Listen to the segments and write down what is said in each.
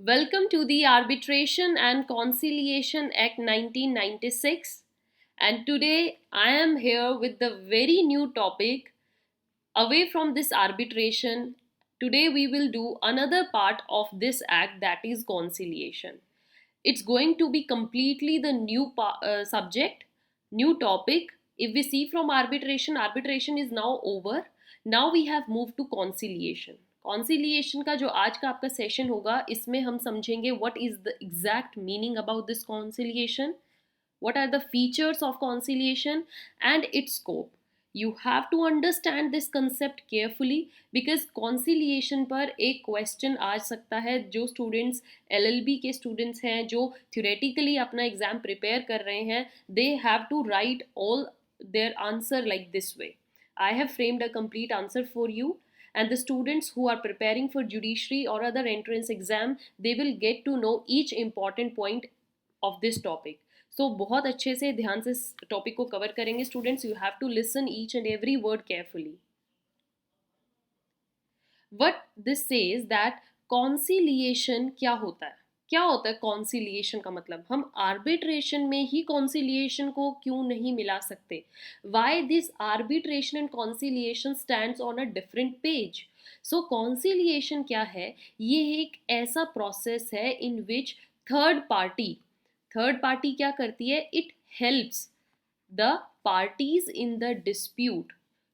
Welcome to the Arbitration and Conciliation Act 1996. And today I am here with the very new topic away from this arbitration. Today we will do another part of this act, that is conciliation. It's going to be completely the new subject, new topic. If we see from arbitration, arbitration is now over. Now we have moved to conciliation. Conciliation का जो आज का आपका session होगा, इसमें हम समझेंगे what is the exact meaning about this conciliation, what are the features of conciliation and its scope. You have to understand this concept carefully because conciliation पर एक क्वेश्चन आ सकता है. जो स्टूडेंट्स LLB के स्टूडेंट्स हैं, जो theoretically अपना exam prepare कर रहे हैं, they have to write all their answer like this way. I have framed a complete answer for you, and the students who are preparing for judiciary or other entrance exam, they will get to know each important point of this topic. So बहुत अच्छे से ध्यान से इस topic को cover करेंगे students. You have to listen each and every word carefully. What this says that conciliation क्या होता है. क्या होता है कॉन्सिलिएशन का मतलब? हम आर्बिट्रेशन में ही कॉन्सिलिएशन को क्यों नहीं मिला सकते? Why this arbitration and conciliation stands on a different page. So conciliation क्या है? ये एक ऐसा प्रोसेस है इन विच थर्ड पार्टी क्या करती है? It helps the parties in the dispute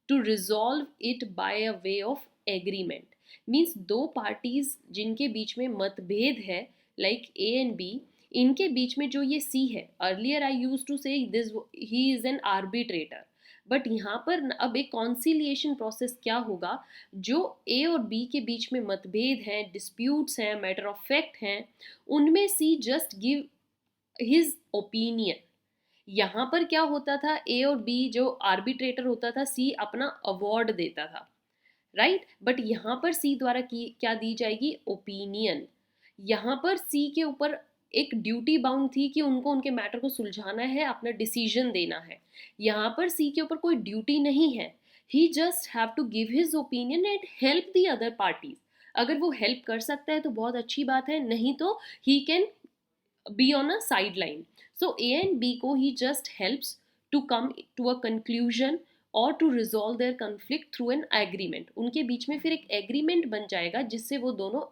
to resolve it by a way of agreement. Means दो पार्टीज जिनके बीच में मतभेद है, लाइक A एंड B, इनके बीच में जो ये C है, अर्लियर आई यूज टू से this he is an arbitrator, but यहाँ पर अब एक कॉन्सिलिएशन प्रोसेस क्या होगा? जो A और B के बीच में मतभेद हैं, डिस्प्यूट्स हैं, मैटर ऑफ फैक्ट हैं, उनमें C just give his opinion. यहाँ पर क्या होता था? A और B जो आर्बिट्रेटर होता था, C अपना अवार्ड देता था, राइट? बट यहाँ पर C द्वारा क्या दी जाएगी? ओपिनियन. यहाँ पर C के ऊपर एक ड्यूटी बाउंड थी कि उनको उनके मैटर को सुलझाना है, अपना डिसीजन देना है. यहाँ पर C के ऊपर कोई ड्यूटी नहीं है. He just have to give his opinion and help the other parties. अगर वो हेल्प कर सकता है तो बहुत अच्छी बात है, नहीं तो he can be on a sideline. So A and B को he just helps to come to a conclusion or to resolve their conflict through an agreement. उनके बीच में फिर एक एग्रीमेंट बन जाएगा जिससे वो दोनों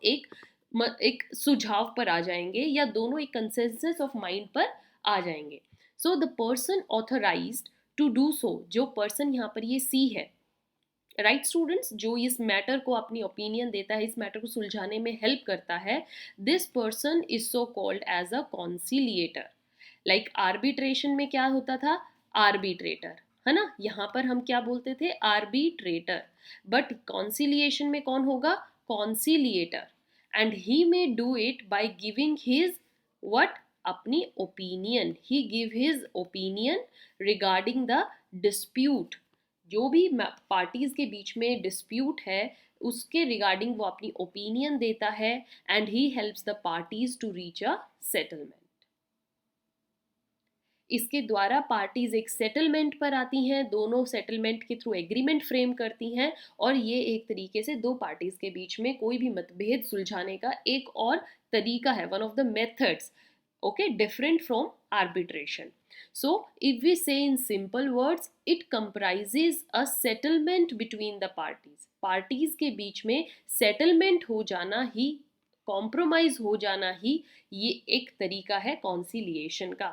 एक सुझाव पर आ जाएंगे या दोनों एक कंसेंसस ऑफ माइंड पर आ जाएंगे. So the person authorised to do so, जो पर्सन यहाँ पर ये C है, राइट स्टूडेंट्स, जो इस मैटर को अपनी ओपिनियन देता है, इस मैटर को सुलझाने में हेल्प करता है, this person is so called as a conciliator. Like arbitration में क्या होता था? आर्बिट्रेटर, है ना? यहाँ पर हम क्या बोलते थे? आर्बिट्रेटर. बट कॉन्सिलिएशन में कौन होगा? Conciliator. And he may do it by giving his what? अपनी opinion. He give his opinion regarding the dispute. जो भी पार्टीज के बीच में डिस्प्यूट है उसके रिगार्डिंग वो अपनी ओपिनियन देता है, and he helps the parties to reach a settlement. इसके द्वारा पार्टीज एक सेटलमेंट पर आती हैं, दोनों सेटलमेंट के थ्रू एग्रीमेंट फ्रेम करती हैं, और ये एक तरीके से दो पार्टीज के बीच में कोई भी मतभेद सुलझाने का एक और तरीका है, one of the methods, okay, different from arbitration. So if we say in simple words, it comprises a settlement between the parties. Parties के बीच में settlement हो जाना ही, compromise हो जाना ही, ये एक तरीका है conciliation का.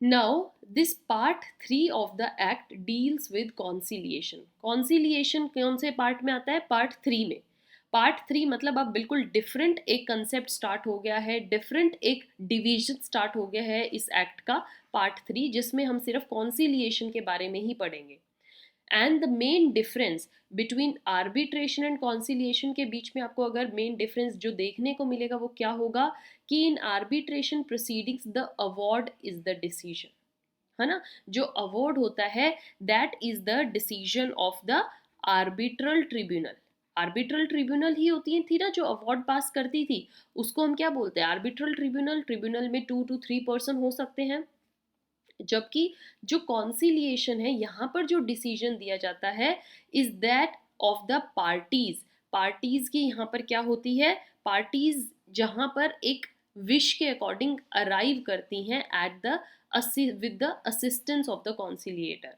Now this part 3 of the act deals with conciliation. Conciliation कौन से पार्ट में आता है? पार्ट 3 में. पार्ट 3 मतलब अब बिल्कुल डिफरेंट एक कंसेप्ट स्टार्ट हो गया है, डिफरेंट एक डिवीजन स्टार्ट हो गया है इस एक्ट का, पार्ट 3, जिसमें हम सिर्फ कॉन्सिलिएशन के बारे में ही पढ़ेंगे. And the main difference between arbitration and conciliation के बीच में आपको अगर मेन डिफरेंस जो देखने को मिलेगा वो क्या होगा कि in arbitration proceedings the award is the decision, है ना? जो अवार्ड होता है that is the decision of the arbitral tribunal. Arbitral tribunal ही होती थी ना जो अवार्ड पास करती थी, उसको हम क्या बोलते हैं? Arbitral tribunal. ट्रिब्यूनल में 2 to 3 पर्सन हो सकते हैं. जबकि जो कॉन्सिलिएशन है, यहाँ पर जो डिसीजन दिया जाता है is that of the parties. Parties की यहाँ पर क्या होती है, पार्टीज जहाँ पर एक विश के अकॉर्डिंग अराइव करती हैं at the with the assistance of the conciliator.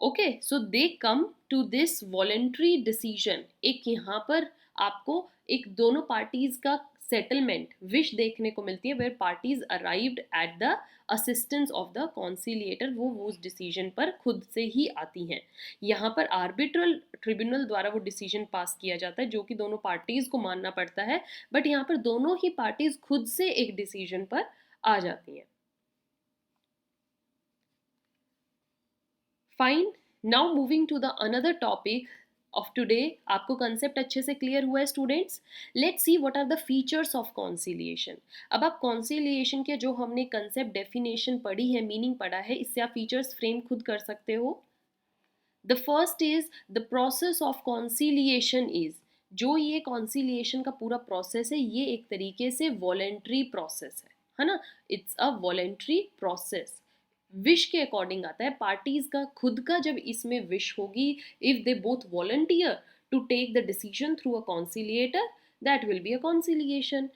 Okay, so they come to this voluntary decision. एक यहाँ पर आपको एक दोनों पार्टीज का सेटलमेंट विश देखने को मिलती है, where parties arrived at the assistance of the conciliator. वो उस डिसीजन पर खुद से ही आती हैं. यहाँ पर आर्बिट्रल ट्रिब्यूनल द्वारा वो डिसीजन पास किया जाता है जो कि दोनों पार्टीज को मानना पड़ता है, बट यहाँ पर दोनों ही पार्टीज खुद से एक डिसीजन पर आ जाती हैं. Fine. Now moving to the another topic of today. आपको कंसेप्ट अच्छे से क्लियर हुआ है students? Let's see what are the features of conciliation. अब आप कॉन्सिलिएशन के जो हमने कंसेप्ट डेफिनेशन पढ़ी है, मीनिंग पढ़ा है, इससे आप फीचर्स फ्रेम खुद कर सकते हो. The first is the process of conciliation is, जो ये कॉन्सिलिएशन का पूरा प्रोसेस है ये एक तरीके से वॉलेंट्री प्रोसेस है ना. It's a voluntary process. Wish के अकॉर्डिंग आता है, पार्टीज का खुद का जब इसमें विश होगी, if they both volunteer to take the decision through a conciliator, that will be a conciliation.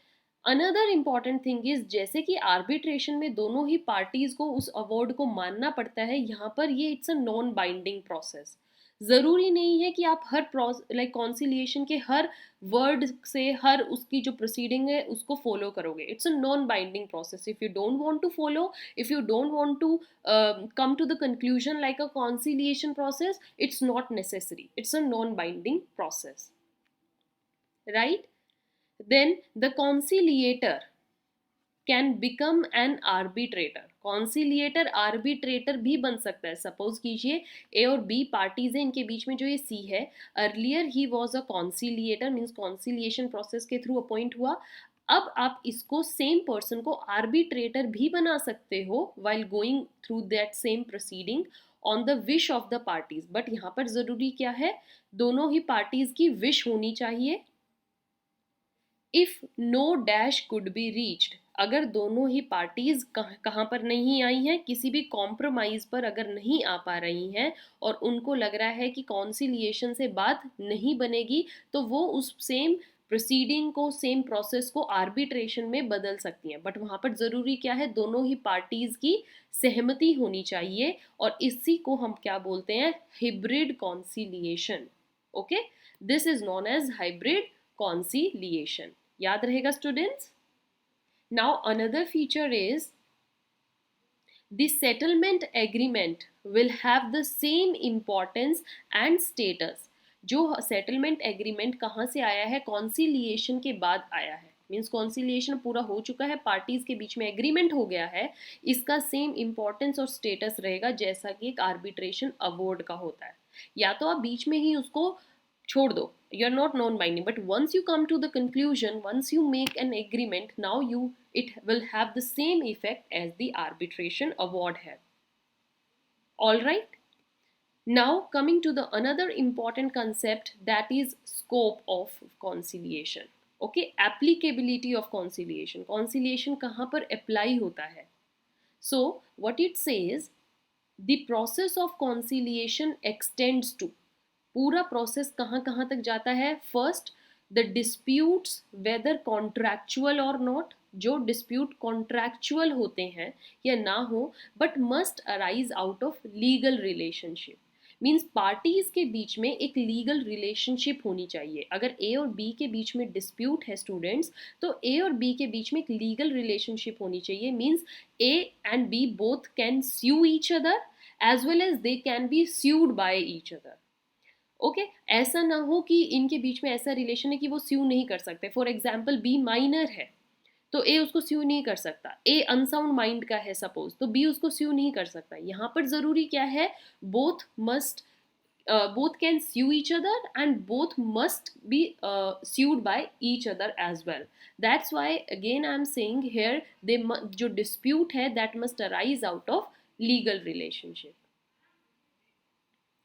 Another important thing is, जैसे कि आर्बिट्रेशन में दोनों ही पार्टीज को उस अवार्ड को मानना पड़ता है, यहाँ पर ये it's a non binding process. ज़रूरी नहीं है कि आप हर लाइक कॉन्सिलिएशन के हर वर्ड से हर उसकी जो प्रोसीडिंग है उसको फॉलो करोगे. It's a non binding process. If you don't want to follow, if you don't want to come to the conclusion like a conciliation process, it's not necessary. It's a non-binding process, right? Then the conciliator can become an arbitrator. Conciliator arbitrator भी बन सकता है. Suppose कीजिए ए और B parties है, इनके बीच में जो ये सी है, earlier he was a conciliator, means conciliation process के थ्रू अपॉइंट हुआ. अब आप इसको सेम पर्सन को आर्बिट्रेटर भी बना सकते हो while going through that same proceeding on the wish of the parties. But यहाँ पर जरूरी क्या है, दोनों ही पार्टीज की विश होनी चाहिए. If no dash could be reached, अगर दोनों ही पार्टीज कहाँ पर नहीं आई हैं, किसी भी कॉम्प्रोमाइज पर अगर नहीं आ पा रही हैं और उनको लग रहा है कि कॉन्सिलिएशन से बात नहीं बनेगी, तो वो उस सेम प्रोसीडिंग को, सेम प्रोसेस को आर्बिट्रेशन में बदल सकती हैं. बट वहाँ पर ज़रूरी क्या है, दोनों ही पार्टीज की सहमति होनी चाहिए, और इसी को हम क्या बोलते हैं, hybrid conciliation. Okay, this is non as hybrid conciliation. याद रहेगा students? Now another feature is the settlement agreement will have the same importance and status. जो सेटलमेंट एग्रीमेंट कहाँ से आया है, कॉन्सिलिएशन के बाद आया है. मीन्स कॉन्सिलिएशन पूरा हो चुका है, पार्टीज के बीच में एग्रीमेंट हो गया है, इसका सेम इंपॉर्टेंस और स्टेटस रहेगा जैसा कि एक आर्बिट्रेशन अवार्ड का होता है. या तो आप बीच में ही उसको छोड़ दो, you are not non-binding, but once you come to the conclusion, once you make an agreement, now it will have the same effect as the arbitration award had. All right, now coming to the another important concept, that is scope of conciliation. Okay, applicability of conciliation. Conciliation कहाँ पर apply होता है? So what it says, the process of conciliation extends to, पूरा process कहाँ कहाँ तक जाता है. First, the disputes whether contractual और नॉट, जो डिस्प्यूट कॉन्ट्रैक्चुअल होते हैं या ना हो, but must arise out of legal relationship. Means parties के बीच में एक लीगल रिलेशनशिप होनी चाहिए. अगर ए और बी के बीच में डिस्प्यूट है स्टूडेंट्स, तो ए और बी के बीच में एक लीगल रिलेशनशिप होनी चाहिए. Means A and B both can sue each other as well as they can be sued by each other. Okay, ऐसा ना हो कि इनके बीच में ऐसा रिलेशन है कि वो स्यू नहीं कर सकते. फॉर एग्जाम्पल बी माइनर है तो ए उसको स्यू नहीं कर सकता. ए अनसाउंड माइंड का है सपोज, तो बी उसको स्यू नहीं कर सकता. यहाँ पर जरूरी क्या है, both must both can sue each other and both must be sued by each other as well. That's why again I am saying here जो dispute है that must arise out of legal relationship.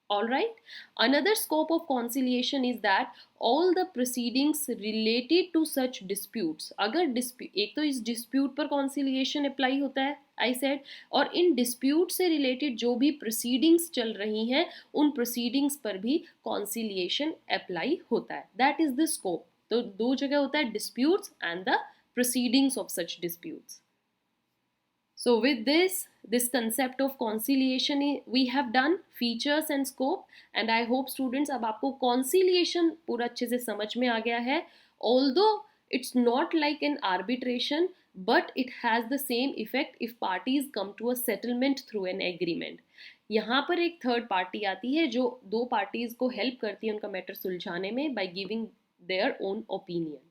All right. Another scope of conciliation is that all the proceedings related to such disputes. अगर dispute, एक तो इस dispute पर conciliation apply होता है, I said, और इन dispute से related जो भी proceedings चल रही हैं, उन proceedings पर भी conciliation apply होता है. That is the scope. तो दो जगह होता है disputes and the proceedings of such disputes. So with this concept of conciliation we have done features and scope, and I hope students अब आपको conciliation पूरा अच्छे से समझ में आ गया है. Although it's not like an arbitration, but it has the same effect if parties come to a settlement through an agreement. यहाँ पर एक थर्ड पार्टी आती है जो दो पार्टीज को हेल्प करती है उनका मैटर सुलझाने में by giving their own opinion.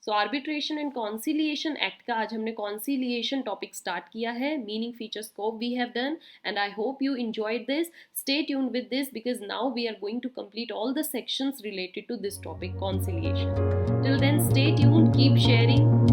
So arbitration and conciliation act का आज हमने कॉन्सिलिएशन टॉपिक स्टार्ट किया है. Meaning, feature, scope we have done, and I hope you enjoyed this. Stay tuned with this because now we are going to complete all the sections related to this topic, conciliation. Till then, stay tuned, keep sharing.